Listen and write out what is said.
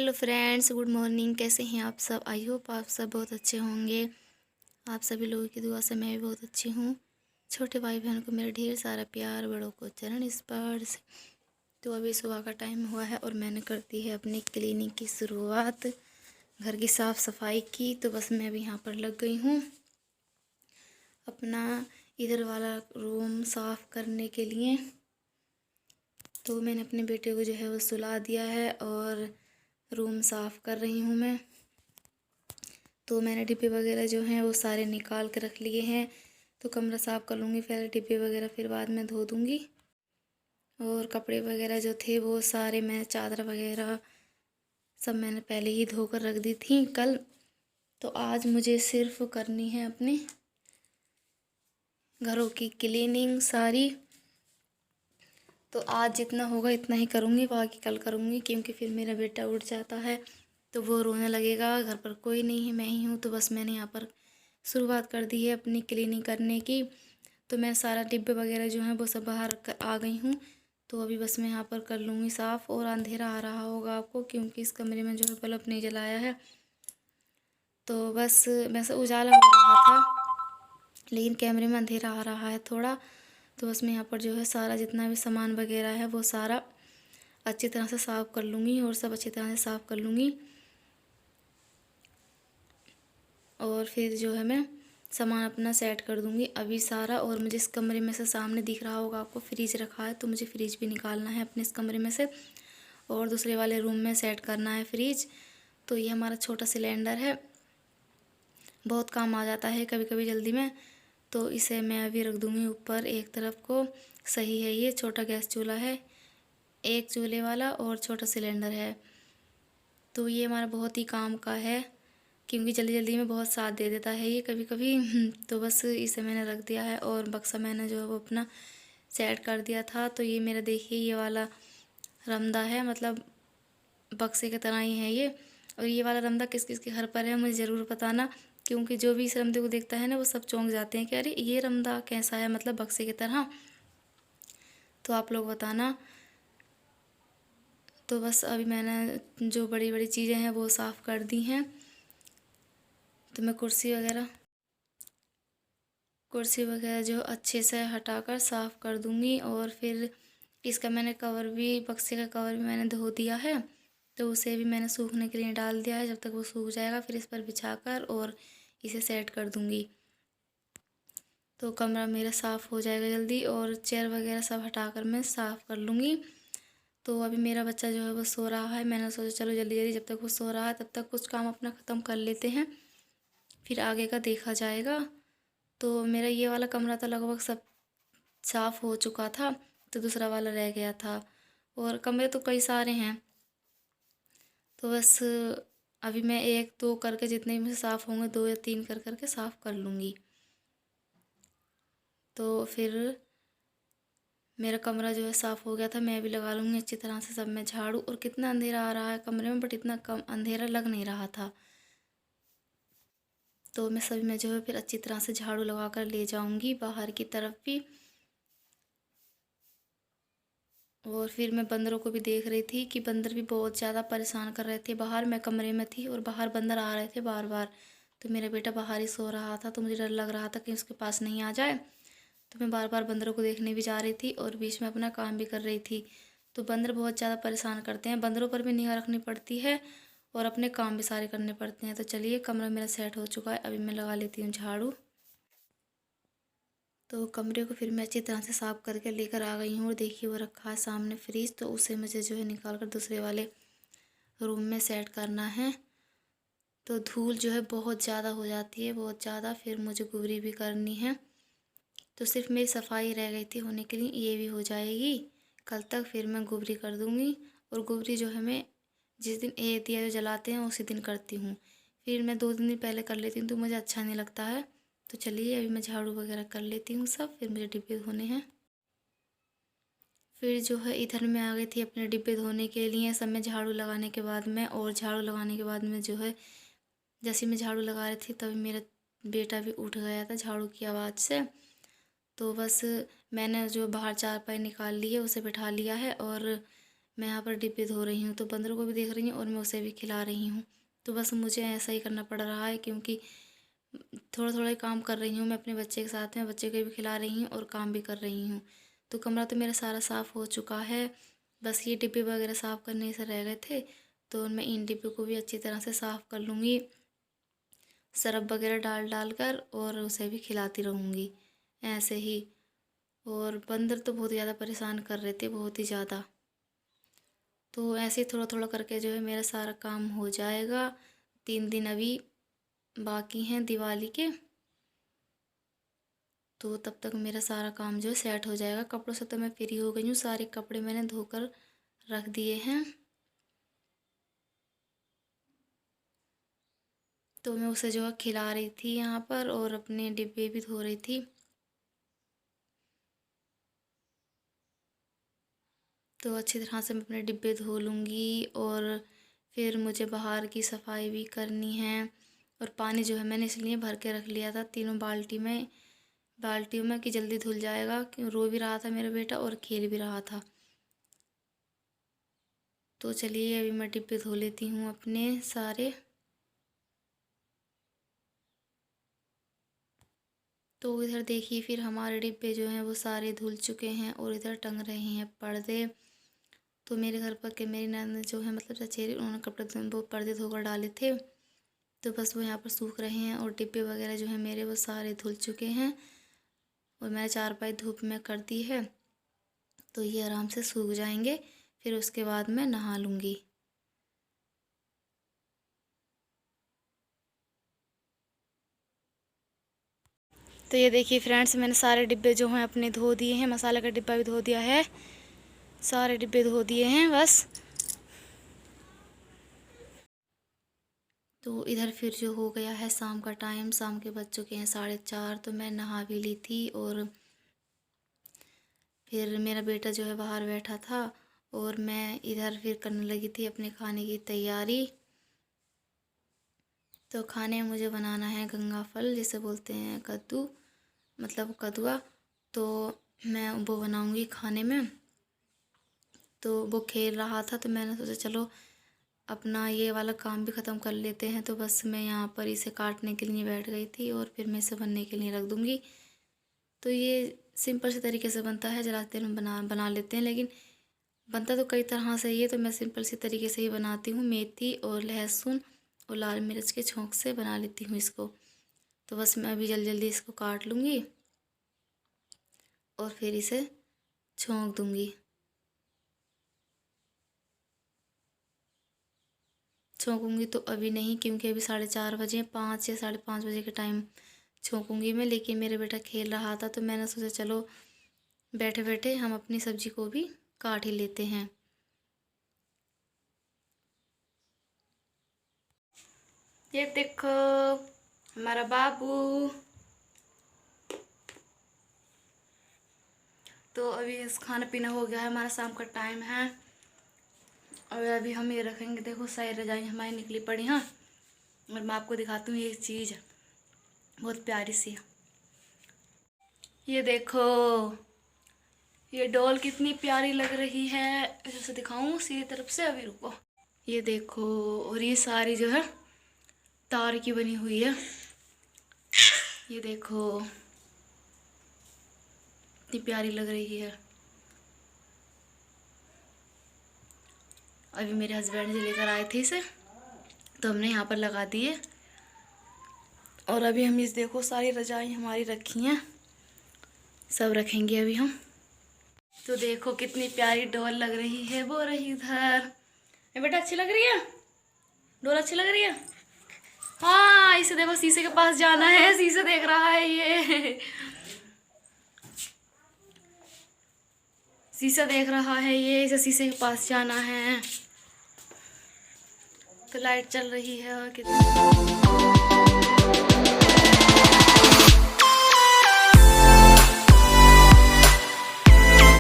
Hello friends, good morning. कैसे हैं आप सब? आई होप आप सब बहुत अच्छे होंगे। आप सभी लोगों की दुआ से मैं भी बहुत अच्छी हूँ। छोटे भाई बहन को मेरा ढेर सारा प्यार, बड़ों को चरण स्पर्श। तो अभी सुबह का टाइम हुआ है और मैंने कर दी है अपनी क्लीनिंग की शुरुआत, घर की साफ़ सफाई की। तो बस मैं अभी यहाँ पर लग गई हूँ अपना इधर वाला रूम साफ़ करने के लिए। तो मैंने अपने बेटे को जो है वो सुला दिया है और रूम साफ़ कर रही हूँ मैं। तो मैंने डिब्बे वगैरह जो हैं वो सारे निकाल के रख लिए हैं। तो कमरा साफ़ कर लूँगी पहले, डिब्बे वगैरह फिर बाद में धो दूँगी। और कपड़े वगैरह जो थे वो सारे, मैं चादर वगैरह सब मैंने पहले ही धोकर रख दी थी कल। तो आज मुझे सिर्फ करनी है अपने घरों की क्लीनिंग सारी। तो आज जितना होगा इतना ही करूँगी, बाकी कल करूँगी, क्योंकि फिर मेरा बेटा उठ जाता है तो वो रोने लगेगा। घर पर कोई नहीं है, मैं ही हूँ। तो बस मैंने यहाँ पर शुरुआत कर दी है अपनी क्लीनिंग करने की। तो मैं सारा डिब्बे वगैरह जो हैं वो सब बाहर आ गई हूँ। तो अभी बस मैं यहाँ पर कर लूँगी साफ़। और अंधेरा आ रहा होगा आपको, क्योंकि इस कमरे में जो है बल्ब नहीं जलाया है। तो बस वैसे उजाला हो रहा था, लेकिन कैमरे में अंधेरा आ रहा है थोड़ा। तो बस मैं यहाँ पर जो है सारा जितना भी सामान वगैरह है वो सारा अच्छी तरह से साफ़ कर लूँगी और सब अच्छी तरह से साफ़ कर लूँगी। और फिर जो है मैं सामान अपना सेट कर दूँगी अभी सारा। और मुझे इस कमरे में से सामने दिख रहा होगा आपको फ्रिज रखा है, तो मुझे फ्रिज भी निकालना है अपने इस कमरे में से और दूसरे वाले रूम में सेट करना है फ्रिज। तो ये हमारा छोटा सिलेंडर है, बहुत काम आ जाता है कभी कभी जल्दी में। तो इसे मैं अभी रख दूँगी ऊपर एक तरफ को। सही है, ये छोटा गैस चूल्हा है, एक चूल्हे वाला और छोटा सिलेंडर है। तो ये हमारा बहुत ही काम का है, क्योंकि जल्दी जल्दी में बहुत साथ दे देता है ये कभी कभी। तो बस इसे मैंने रख दिया है और बक्सा मैंने जो है वो अपना सेट कर दिया था। तो ये मेरा देखिए ये वाला रमदा है, मतलब बक्से की तरह ही है ये। और ये वाला रमदा किस किस के घर पर है मुझे ज़रूर बताना, क्योंकि जो भी इस रमदे को देखता है ना वो सब चौंक जाते हैं कि अरे ये रमदा कैसा है, मतलब बक्से की तरह। तो आप लोग बताना। तो बस अभी मैंने जो बड़ी बड़ी चीज़ें हैं वो साफ़ कर दी हैं। तो मैं कुर्सी वगैरह जो अच्छे से हटाकर साफ़ कर दूँगी। और फिर इसका मैंने कवर भी, बक्से का कवर भी मैंने धो दिया है। तो उसे भी मैंने सूखने के लिए डाल दिया है। जब तक वो सूख जाएगा फिर इस पर बिछाकर और इसे सेट कर दूँगी। तो कमरा मेरा साफ़ हो जाएगा जल्दी। और चेयर वगैरह सब हटाकर मैं साफ़ कर लूँगी। तो अभी मेरा बच्चा जो है वो सो रहा है। मैंने सोचा चलो जल्दी जल्दी जब तक वो सो रहा है तब तक कुछ काम अपना ख़त्म कर लेते हैं, फिर आगे का देखा जाएगा। तो मेरा ये वाला कमरा तो लगभग सब साफ़ हो चुका था, तो दूसरा वाला रह गया था। और कमरे तो कई सारे हैं। तो बस अभी मैं एक दो करके जितने भी साफ़ होंगे, दो या तीन कर करके साफ़ कर लूँगी। तो फिर मेरा कमरा जो है साफ़ हो गया था। मैं भी लगा लूँगी अच्छी तरह से सब में झाड़ू। और कितना अंधेरा आ रहा है कमरे में, बट इतना कम अंधेरा लग नहीं रहा था। तो मैं सभी में जो है फिर अच्छी तरह से झाड़ू लगा कर ले जाऊँगी बाहर की तरफ भी। और फिर मैं बंदरों को भी देख रही थी कि बंदर भी बहुत ज़्यादा परेशान कर रहे थे बाहर। मैं कमरे में थी और बाहर बंदर आ रहे थे बार बार। तो मेरा बेटा बाहर ही सो रहा था, तो मुझे डर लग रहा था कि उसके पास नहीं आ जाए। तो मैं बार बार बंदरों को देखने भी जा रही थी और बीच में अपना काम भी कर रही थी। तो बंदर बहुत ज़्यादा परेशान करते हैं, बंदरों पर भी निगाह रखनी पड़ती है और अपने काम भी सारे करने पड़ते हैं। तो चलिए, कमरा मेरा सेट हो चुका है, अभी मैं लगा लेती हूँ झाड़ू। तो कमरे को फिर मैं अच्छी तरह से साफ़ करके लेकर आ गई हूँ। और देखिए वो रखा है सामने फ्रिज, तो उसे मुझे जो है निकाल कर दूसरे वाले रूम में सेट करना है। तो धूल जो है बहुत ज़्यादा हो जाती है, बहुत ज़्यादा। फिर मुझे गुबरी भी करनी है। तो सिर्फ मेरी सफाई रह गई थी होने के लिए, ये भी हो जाएगी कल तक। फिर मैं गुबरी कर दूँगी। और गुबरी जो है मैं जिस दिन ए दिया जो जलाते हैं उसी दिन करती हूँ। फिर मैं 2 दिन पहले कर लेती हूँ तो मुझे अच्छा नहीं लगता है। तो चलिए अभी मैं झाड़ू वगैरह कर लेती हूँ सब, फिर मुझे डिब्बे धोने हैं। फिर जो है इधर मैं आ गई थी अपने डिब्बे धोने के लिए। सब में झाड़ू लगाने के बाद में, और झाड़ू लगाने के बाद में जो है जैसे मैं झाड़ू लगा रही थी तभी मेरा बेटा भी उठ गया था झाड़ू की आवाज़ से। तो बस मैंने जो बाहर चारपाई निकाल ली है उसे बिठा लिया है। और मैं यहाँ पर डिब्बे धो रही हूँ, तो बंदरों को भी देख रही हूँ और मैं उसे भी खिला रही हूँ। तो बस मुझे ऐसा ही करना पड़ रहा है, क्योंकि थोड़ा थोड़ा ही काम कर रही हूँ मैं अपने बच्चे के साथ में। बच्चे को भी खिला रही हूँ और काम भी कर रही हूँ। तो कमरा तो मेरा सारा साफ़ हो चुका है, बस ये डिब्बे वगैरह साफ़ करने से रह गए थे। तो मैं इन डिब्बे को भी अच्छी तरह से साफ़ कर लूँगी, सरफ वगैरह डाल डाल कर, और उसे भी खिलाती रहूँगी ऐसे ही। और बंदर तो बहुत ज़्यादा परेशान कर रहे थे, बहुत ही ज़्यादा। तो ऐसे ही थोड़ा थोड़ा करके जो है मेरा सारा काम हो जाएगा। 3 दिन अभी बाकी हैं दिवाली के, तो तब तक मेरा सारा काम जो है सेट हो जाएगा। कपड़ों से तो मैं फ्री हो गई हूँ, सारे कपड़े मैंने धोकर रख दिए हैं। तो मैं उसे जो है खिला रही थी यहाँ पर, और अपने डिब्बे भी धो रही थी। तो अच्छी तरह से मैं अपने डिब्बे धो लूँगी, और फिर मुझे बाहर की सफाई भी करनी है। और पानी जो है मैंने इसलिए भर के रख लिया था 3 बाल्टियों में कि जल्दी धुल जाएगा, कि रो भी रहा था मेरा बेटा और खेल भी रहा था। तो चलिए अभी मैं डिब्बे धो लेती हूँ अपने सारे। तो इधर देखिए, फिर हमारे डिब्बे जो हैं वो सारे धुल चुके हैं, और इधर टंग रहे हैं पर्दे। तो मेरे घर पर के मेरी नंद जो है, मतलब चचेरी, उन्होंने वो पर्दे धोकर डाले थे। तो बस वो यहाँ पर सूख रहे हैं, और डिब्बे वगैरह जो है मेरे वो सारे धुल चुके हैं, और मैंने चारपाई धूप में कर दी है। तो ये आराम से सूख जाएंगे, फिर उसके बाद मैं नहा लूँगी। तो ये देखिए फ्रेंड्स, मैंने सारे डिब्बे जो हैं अपने धो दिए हैं। मसाले का डिब्बा भी धो दिया है, सारे डिब्बे धो दिए हैं बस। तो इधर फिर जो हो गया है शाम का टाइम, शाम के बज चुके हैं 4:30। तो मैं नहा भी ली थी, और फिर मेरा बेटा जो है बाहर बैठा था, और मैं इधर फिर करने लगी थी अपने खाने की तैयारी। तो खाने में मुझे बनाना है गंगा फल, जिसे बोलते हैं कद्दू, मतलब कद्दुआ। तो मैं वो बनाऊंगी खाने में। तो वो खेल रहा था, तो मैंने सोचा चलो अपना ये वाला काम भी ख़त्म कर लेते हैं। तो बस मैं यहाँ पर इसे काटने के लिए बैठ गई थी, और फिर मैं इसे बनने के लिए रख दूँगी। तो ये सिंपल से तरीके से बनता है, जरा तेल में बना लेते हैं, लेकिन बनता तो कई तरह से ही है। तो मैं सिंपल सी तरीके से ही बनाती हूँ, मेथी और लहसुन और लाल मिर्च के छोंक से बना लेती हूँ इसको। तो बस मैं अभी जल्दी जल्दी इसको काट लूँगी, और फिर इसे छोंक दूँगी। छोंकूँगी तो अभी नहीं, क्योंकि अभी 4:30 बजे, 5 या 5:30 बजे के टाइम छोंकूँगी मैं। लेकिन मेरा बेटा खेल रहा था, तो मैंने सोचा चलो बैठे बैठे हम अपनी सब्ज़ी को भी काट ही लेते हैं। ये देखो हमारा बाबू। तो अभी इस खाना पीना हो गया है, हमारा शाम का टाइम है। और अभी हम ये रखेंगे, देखो सारी रजाई हमारी निकली पड़ी हैं। और मैं आपको दिखाती हूँ एक चीज़ बहुत प्यारी सी। ये देखो, ये डॉल कितनी प्यारी लग रही है। ऐसे दिखाऊं सीधी तरफ से, अभी रुको। ये देखो, और ये सारी जो है तार की बनी हुई है। ये देखो इतनी प्यारी लग रही है। अभी मेरे हस्बैंड जी लेकर आए थे इसे, तो हमने यहाँ पर लगा दिए। और अभी हम इस देखो सारी रजाई हमारी रखी हैं, सब रखेंगे अभी हम। तो देखो कितनी प्यारी डॉल लग रही है, वो रही उधर। बेटा अच्छी लग रही है डॉल, अच्छी लग रही है। हाँ, इसे देखो शीशे के पास जाना है, शीशे देख रहा है ये। शीशा देख रहा है ये, इसे शीशे के पास जाना है। तो लाइट चल रही है, और कितनी